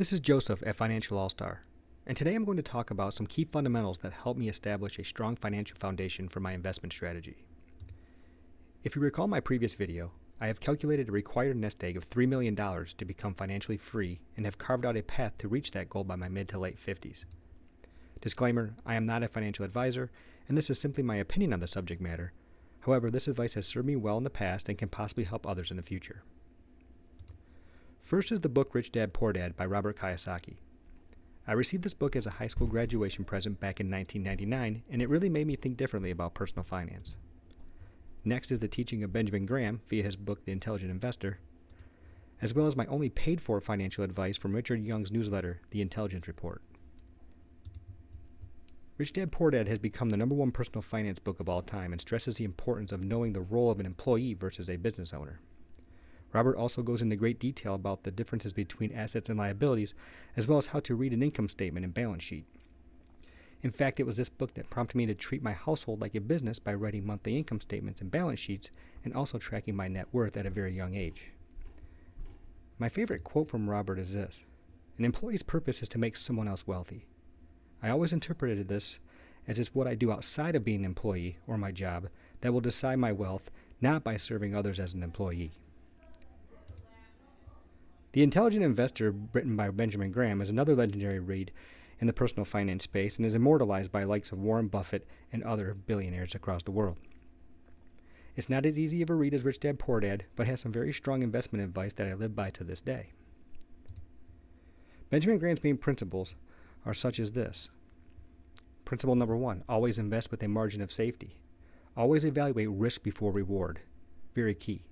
This is Joseph at Financial All-Star, and today I'm going to talk about some key fundamentals that help me establish a strong financial foundation for my investment strategy. If you recall my previous video, I have calculated a required nest egg of $3 million to become financially free and have carved out a path to reach that goal by my mid to late 50s. Disclaimer, I am not a financial advisor, and this is simply my opinion on the subject matter. However, this advice has served me well in the past and can possibly help others in the future. First is the book Rich Dad Poor Dad by Robert Kiyosaki. I received this book as a high school graduation present back in 1999, and it really made me think differently about personal finance. Next is the teaching of Benjamin Graham via his book The Intelligent Investor, as well as my only paid-for financial advice from Richard Young's newsletter, The Intelligence Report. Rich Dad Poor Dad has become the #1 personal finance book of all time and stresses the importance of knowing the role of an employee versus a business owner. Robert also goes into great detail about the differences between assets and liabilities, as well as how to read an income statement and balance sheet. In fact, it was this book that prompted me to treat my household like a business by writing monthly income statements and balance sheets, and also tracking my net worth at a very young age. My favorite quote from Robert is this: "An employee's purpose is to make someone else wealthy." I always interpreted this as it's what I do outside of being an employee or my job that will decide my wealth, not by serving others as an employee. The Intelligent Investor, written by Benjamin Graham, is another legendary read in the personal finance space and is immortalized by likes of Warren Buffett and other billionaires across the world. It's not as easy of a read as Rich Dad Poor Dad, but has some very strong investment advice that I live by to this day. Benjamin Graham's main principles are such as this. Principle number 1, always invest with a margin of safety. Always evaluate risk before reward. Very key.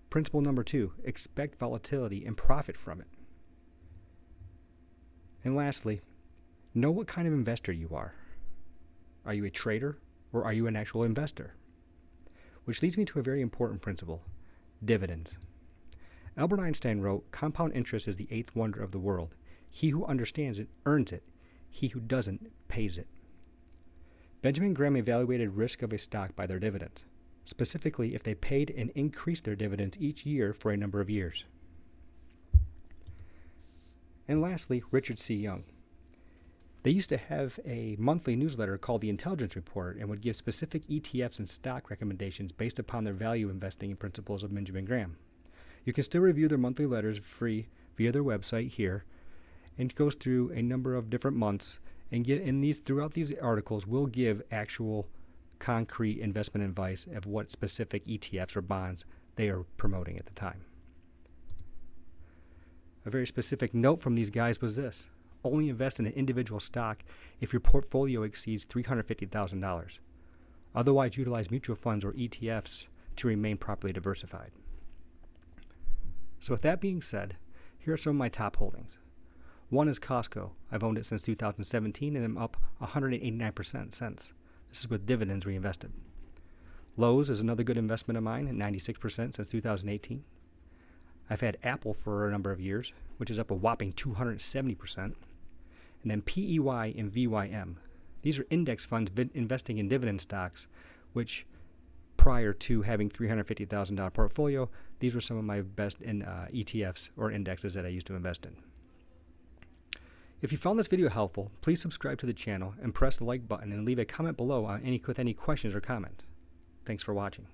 Principle number 2, expect volatility and profit from it. And lastly, know what kind of investor you are. Are you a trader or are you an actual investor? Which leads me to a very important principle, dividends. Albert Einstein wrote, "Compound interest is the 8th wonder of the world. He who understands it earns it. He who doesn't pays it." Benjamin Graham evaluated risk of a stock by their dividends, specifically if they paid and increased their dividends each year for a number of years. And lastly, Richard C. Young. They used to have a monthly newsletter called The Intelligence Report and would give specific ETFs and stock recommendations based upon their value investing principles of Benjamin Graham. You can still review their monthly letters free via their website here, and goes through a number of different months, and throughout these articles will give actual concrete investment advice of what specific ETFs or bonds they are promoting at the time. A very specific note from these guys was this: only invest in an individual stock if your portfolio exceeds $350,000. Otherwise, utilize mutual funds or ETFs to remain properly diversified. So with that being said, here are some of my top holdings. One is Costco. I've owned it since 2017 and I'm up 189% since. This is with dividends reinvested. Lowe's is another good investment of mine at 96% since 2018. I've had Apple for a number of years, which is up a whopping 270%. And then PEY and VYM. These are index funds investing in dividend stocks, which prior to having $350,000 portfolio, these were some of my best ETFs or indexes that I used to invest in. If you found this video helpful, please subscribe to the channel and press the like button and leave a comment below with any questions or comments. Thanks for watching.